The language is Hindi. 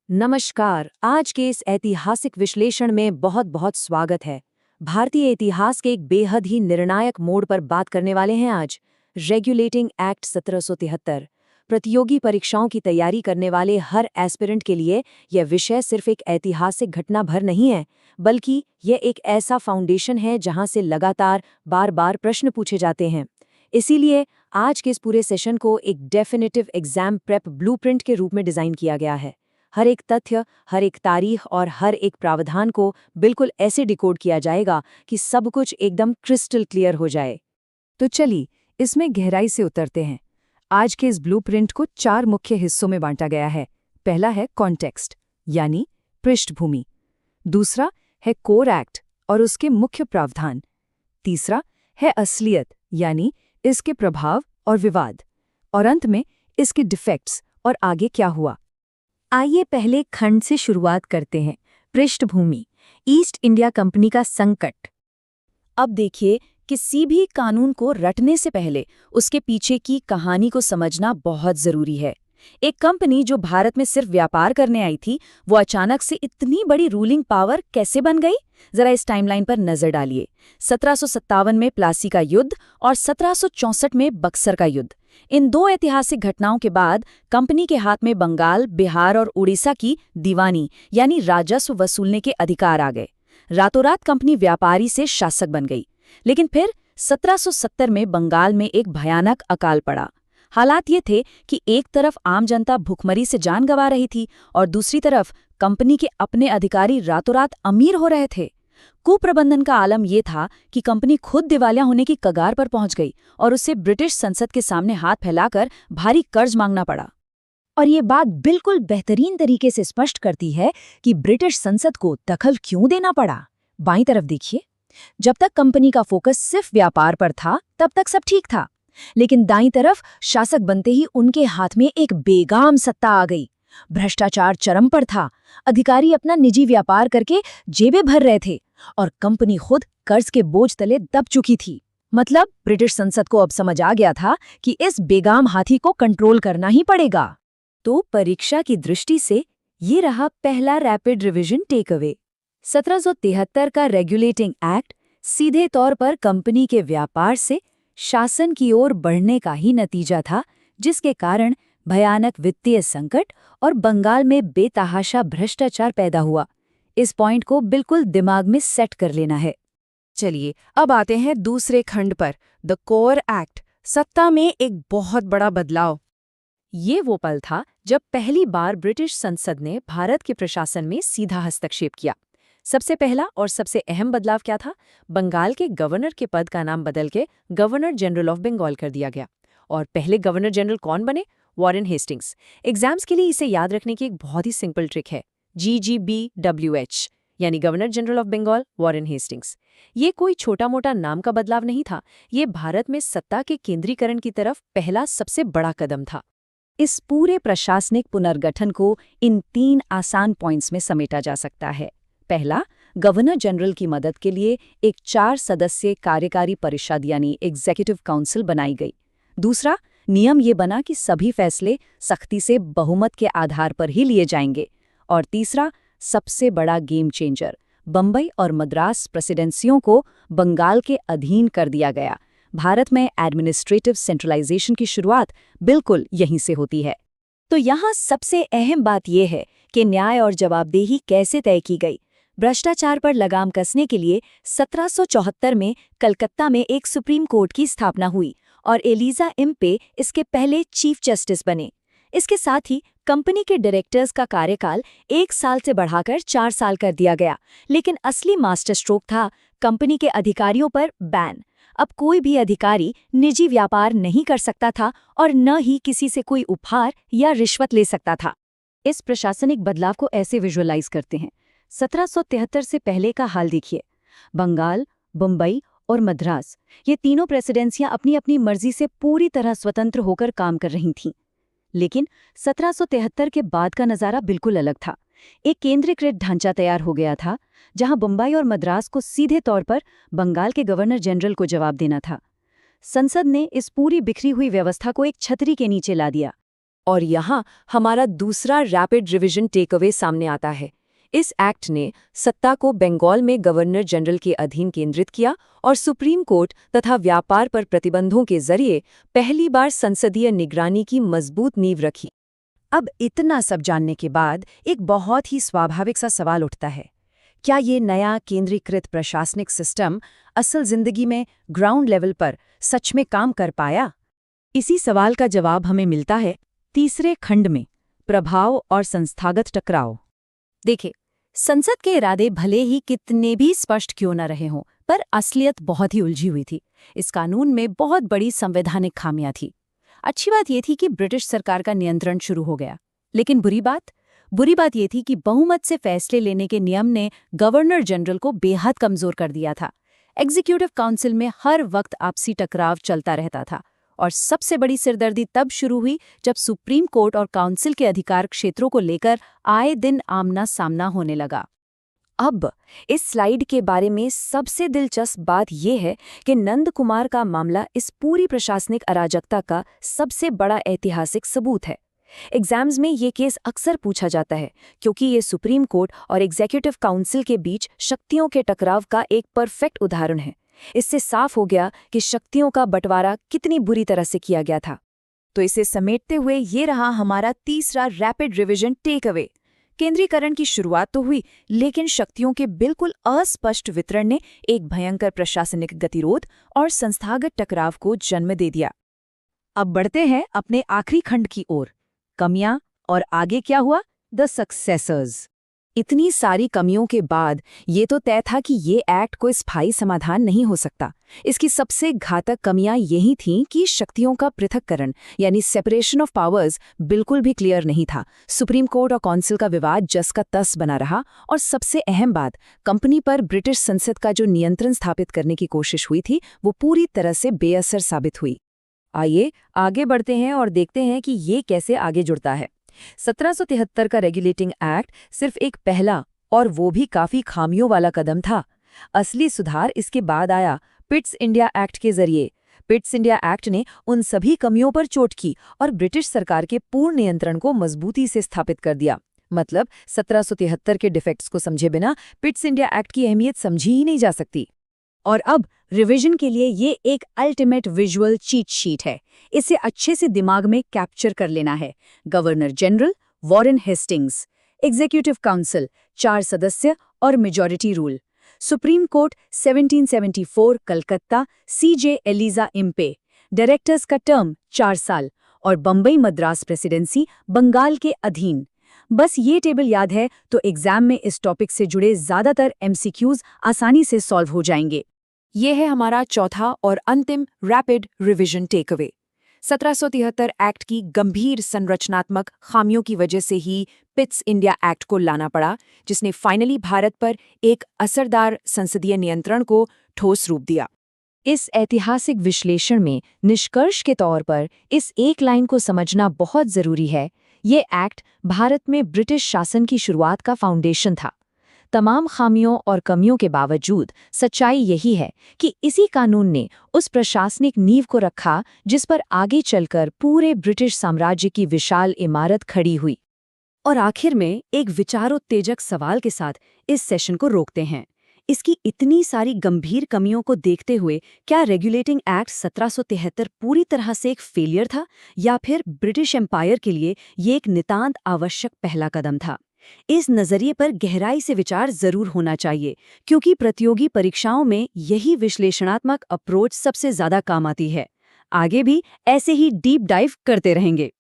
नमस्कार। आज के इस ऐतिहासिक विश्लेषण में बहुत बहुत स्वागत है। भारतीय इतिहास के एक बेहद ही निर्णायक मोड़ पर बात करने वाले हैं आज। Regulating act 1773। प्रतियोगी परीक्षाओं की तैयारी करने वाले हर एस्पिरेंट के लिए यह विषय सिर्फ एक ऐतिहासिक घटना भर नहीं है, बल्कि यह एक ऐसा फाउंडेशन है जहां से लगातार बार बार प्रश्न पूछे जाते हैं। इसीलिए आज के इस पूरे सेशन को एक डेफिनेटिव एग्जाम प्रेप ब्लूप्रिंट के रूप में डिजाइन किया गया है। हर एक तथ्य, हर एक तारीख और हर एक प्रावधान को बिल्कुल ऐसे डिकोड किया जाएगा कि सब कुछ एकदम क्रिस्टल क्लियर हो जाए। तो चलिए इसमें गहराई से उतरते हैं। आज के इस ब्लूप्रिंट को 4 मुख्य हिस्सों में बांटा गया है। पहला है कॉन्टेक्स्ट, यानी पृष्ठभूमि। दूसरा है कोर एक्ट और उसके मुख्य प्रावधान। तीसरा है असलियत, यानी इसके प्रभाव और विवाद। और अंत में इसके डिफेक्ट्स और आगे क्या हुआ। आइए पहले खंड से शुरुआत करते हैं। पृष्ठभूमि, ईस्ट इंडिया कंपनी का संकट। अब देखिए, किसी भी कानून को रटने से पहले उसके पीछे की कहानी को समझना बहुत जरूरी है। एक कंपनी जो भारत में सिर्फ व्यापार करने आई थी, वो अचानक से इतनी बड़ी रूलिंग पावर कैसे बन गई? जरा इस टाइमलाइन पर नजर डालिए। 1757 में प्लासी का युद्ध और 1764 में बक्सर का युद्ध। इन दो ऐतिहासिक घटनाओं के बाद कंपनी के हाथ में बंगाल, बिहार और उड़ीसा की दीवानी यानी राजस्व वसूलने के अधिकार आ गए। रातों रात कंपनी व्यापारी से शासक बन गई। लेकिन फिर 1770 में बंगाल में एक भयानक अकाल पड़ा। हालात ये थे कि एक तरफ आम जनता भुखमरी से जान गंवा रही थी और दूसरी तरफ कंपनी के अपने अधिकारी रातों रात अमीर हो रहे थे। कुप्रबंधन का आलम ये था कि कंपनी खुद दिवालिया होने की कगार पर पहुंच गई और उसे ब्रिटिश संसद के सामने हाथ फैलाकर भारी कर्ज मांगना पड़ा। और ये बात बिल्कुल बेहतरीन तरीके से स्पष्ट करती है कि ब्रिटिश संसद को दखल क्यों देना पड़ा। बाईं तरफ देखिए, जब तक कंपनी का फोकस सिर्फ व्यापार पर था तब तक सब ठीक था, लेकिन दाईं तरफ शासक बनते ही उनके हाथ में एक बेगाम सत्ता आ गई। भ्रष्टाचार चरम पर था, अधिकारी अपना निजी व्यापार करके जेबें भर रहे थे और कंपनी खुद कर्ज के बोझ तले दब चुकी थी। मतलब ब्रिटिश संसद को अब समझ आ गया था कि इस बेगाम हाथी को कंट्रोल करना ही पड़ेगा। तो परीक्षा की दृष्टि से ये रहा पहला रैपिड रिवीजन टेक अवे। 1773 का रेगुलेटिंग एक्ट सीधे तौर पर कंपनी के व्यापार से शासन की ओर बढ़ने का ही नतीजा था, जिसके कारण भयानक वित्तीय संकट और बंगाल में बेतहाशा भ्रष्टाचार पैदा हुआ। इस पॉइंट को बिल्कुल दिमाग में सेट कर लेना है। चलिए अब आते हैं दूसरे खंड पर, द कोर एक्ट, सत्ता में एक बहुत बड़ा बदलाव। ये वो पल था जब पहली बार ब्रिटिश संसद ने भारत के प्रशासन में सीधा हस्तक्षेप किया। सबसे पहला और सबसे अहम बदलाव क्या था? बंगाल के गवर्नर के पद का नाम बदल के गवर्नर जनरल ऑफ बंगाल कर दिया गया। और पहले गवर्नर जनरल कौन बने? Warren Hastings. एग्जाम्स के लिए इसे याद रखने की एक बहुत ही सिंपल ट्रिक है, GGBWH, यानी governor general of Bengal Warren Hastings. ये कोई छोटा मोटा नाम का बदलाव नहीं था, ये भारत में सत्ता के केंद्रीकरण की तरफ पहला सबसे बड़ा कदम था। इस पूरे प्रशासनिक पुनर्गठन को इन 3 आसान पॉइंट्स में समेटा जा सकता है। पहला, गवर्नर जनरल की मदद के लिए एक 4 सदस्यीय कार्यकारी परिषद यानी एग्जीक्यूटिव काउंसिल बनाई गई। दूसरा, नियम ये बना कि सभी फैसले सख्ती से बहुमत के आधार पर ही लिए जाएंगे। और तीसरा, सबसे बड़ा गेम चेंजर, बम्बई और मद्रास प्रेसिडेंसियों को बंगाल के अधीन कर दिया गया। भारत में एडमिनिस्ट्रेटिव सेंट्रलाइजेशन की शुरुआत बिल्कुल यहीं से होती है। तो यहाँ सबसे अहम बात यह है कि न्याय और जवाबदेही कैसे तय की गई। भ्रष्टाचार पर लगाम कसने के लिए 1774 में कलकत्ता में एक सुप्रीम कोर्ट की स्थापना हुई और एलिजा इम्पे इसके पहले चीफ जस्टिस बने। इसके साथ ही कंपनी के डायरेक्टर्स का कार्यकाल 1 साल से बढ़ाकर 4 साल कर दिया गया। लेकिन असली मास्टर स्ट्रोक था कंपनी के अधिकारियों पर बैन। अब कोई भी अधिकारी निजी व्यापार नहीं कर सकता था और न ही किसी से कोई उपहार या रिश्वत ले सकता था। इस प्रशासनिक बदलाव को ऐसे विजुअलाइज करते हैं। 1773 से पहले का हाल देखिए। बंगाल, बम्बई और मद्रास, ये तीनों प्रेसिडेंसियां अपनी अपनी मर्जी से पूरी तरह स्वतंत्र होकर काम कर रही थीं। लेकिन 1773 के बाद का नज़ारा बिल्कुल अलग था। एक केंद्रीकृत ढांचा तैयार हो गया था, जहां बम्बई और मद्रास को सीधे तौर पर बंगाल के गवर्नर जनरल को जवाब देना था। संसद ने इस पूरी बिखरी हुई व्यवस्था को एक छतरी के नीचे ला दिया। और यहाँ हमारा दूसरा रैपिड रिवीजन टेकअवे सामने आता है। इस एक्ट ने सत्ता को बंगाल में गवर्नर जनरल के अधीन केंद्रित किया और सुप्रीम कोर्ट तथा व्यापार पर प्रतिबंधों के जरिए पहली बार संसदीय निगरानी की मजबूत नींव रखी। अब इतना सब जानने के बाद एक बहुत ही स्वाभाविक सा सवाल उठता है, क्या ये नया केंद्रीकृत प्रशासनिक सिस्टम असल जिंदगी में ग्राउंड लेवल पर सच में काम कर पाया? इसी सवाल का जवाब हमें मिलता है तीसरे खंड में, प्रभाव और संस्थागत टकराव। देखिए, संसद के इरादे भले ही कितने भी स्पष्ट क्यों न रहे हों, पर असलियत बहुत ही उलझी हुई थी। इस कानून में बहुत बड़ी संवैधानिक खामियां थी। अच्छी बात यह थी कि ब्रिटिश सरकार का नियंत्रण शुरू हो गया, लेकिन बुरी बात यह थी कि बहुमत से फैसले लेने के नियम ने गवर्नर जनरल को बेहद कमजोर कर दिया था। एग्जीक्यूटिव काउंसिल में हर वक्त आपसी टकराव चलता रहता था, और सबसे बड़ी सिरदर्दी तब शुरू हुई जब सुप्रीम कोर्ट और काउंसिल के अधिकार क्षेत्रों को लेकर आए दिन आमना सामना होने लगा। अब इस स्लाइड के बारे में सबसे दिलचस्प बात यह है कि नंद कुमार का मामला इस पूरी प्रशासनिक अराजकता का सबसे बड़ा ऐतिहासिक सबूत है। एग्जाम्स में ये केस अक्सर पूछा जाता है क्योंकि ये सुप्रीम कोर्ट और एग्जीक्यूटिव काउंसिल के बीच शक्तियों के टकराव का एक परफेक्ट उदाहरण है। इससे साफ हो गया कि शक्तियों का बंटवारा कितनी बुरी तरह से किया गया था। तो इसे समेटते हुए ये रहा हमारा तीसरा रैपिड रिवीजन टेक अवे। केंद्रीकरण की शुरुआत तो हुई, लेकिन शक्तियों के बिल्कुल अस्पष्ट वितरण ने एक भयंकर प्रशासनिक गतिरोध और संस्थागत टकराव को जन्म दे दिया। अब बढ़ते हैं अपने आखिरी खंड की ओर, कमियां और आगे क्या हुआ, द सक्सेसर्स। इतनी सारी कमियों के बाद ये तो तय था कि ये एक्ट कोई स्थायी समाधान नहीं हो सकता। इसकी सबसे घातक कमियां यही थीं कि शक्तियों का पृथक्करण यानी सेपरेशन ऑफ पावर्स बिल्कुल भी क्लियर नहीं था। सुप्रीम कोर्ट और काउंसिल का विवाद जस का तस बना रहा, और सबसे अहम बात, कंपनी पर ब्रिटिश संसद का जो नियंत्रण स्थापित करने की कोशिश हुई थी वो पूरी तरह से बेअसर साबित हुई। आइए आगे बढ़ते हैं और देखते हैं कि ये कैसे आगे जुड़ता है। 1773 का रेगुलेटिंग एक्ट सिर्फ एक पहला और वो भी काफी खामियों वाला कदम था। असली सुधार इसके बाद आया पिट्स इंडिया एक्ट के जरिए। पिट्स इंडिया एक्ट ने उन सभी कमियों पर चोट की और ब्रिटिश सरकार के पूर्ण नियंत्रण को मजबूती से स्थापित कर दिया। मतलब 1773 के डिफेक्ट्स को समझे बिना पिट्स इंडिया एक्ट की अहमियत समझी ही नहीं जा सकती। और अब रिवीजन के लिए ये एक अल्टीमेट विजुअल चीट शीट है। इसे अच्छे से दिमाग में कैप्चर कर लेना है। Governor general Warren Hastings, executive council 4 सदस्य और majority rule, supreme court 1774 Calcutta CJ Elijah Impey, directors का टर्म 4 साल और बंबई मद्रास प्रेसिडेंसी बंगाल के अधीन। बस ये टेबल याद है तो एग्जाम में इस टॉपिक से जुड़े ज्यादातर एमसीक्यूज आसानी से सॉल्व हो जाएंगे। ये है हमारा चौथा और अंतिम रैपिड रिवीजन टेकअवे। 1773 एक्ट की गंभीर संरचनात्मक खामियों की वजह से ही पिट्स इंडिया एक्ट को लाना पड़ा, जिसने फाइनली भारत पर एक असरदार संसदीय नियंत्रण को ठोस रूप दिया। इस ऐतिहासिक विश्लेषण में निष्कर्ष के तौर पर इस एक लाइन को समझना बहुत जरूरी है, ये एक्ट भारत में ब्रिटिश शासन की शुरुआत का फाउंडेशन था। तमाम खामियों और कमियों के बावजूद सच्चाई यही है कि इसी कानून ने उस प्रशासनिक नींव को रखा जिस पर आगे चलकर पूरे ब्रिटिश साम्राज्य की विशाल इमारत खड़ी हुई। और आखिर में एक विचारोत्तेजक सवाल के साथ इस सेशन को रोकते हैं। इसकी इतनी सारी गंभीर कमियों को देखते हुए क्या रेगुलेटिंग एक्ट 1773 पूरी तरह से एक फेलियर था, या फिर ब्रिटिश एम्पायर के लिए ये एक नितांत आवश्यक पहला कदम था? इस नजरिए पर गहराई से विचार जरूर होना चाहिए, क्योंकि प्रतियोगी परीक्षाओं में यही विश्लेषणात्मक अप्रोच सबसे ज्यादा काम आती है। आगे भी ऐसे ही डीप डाइव करते रहेंगे।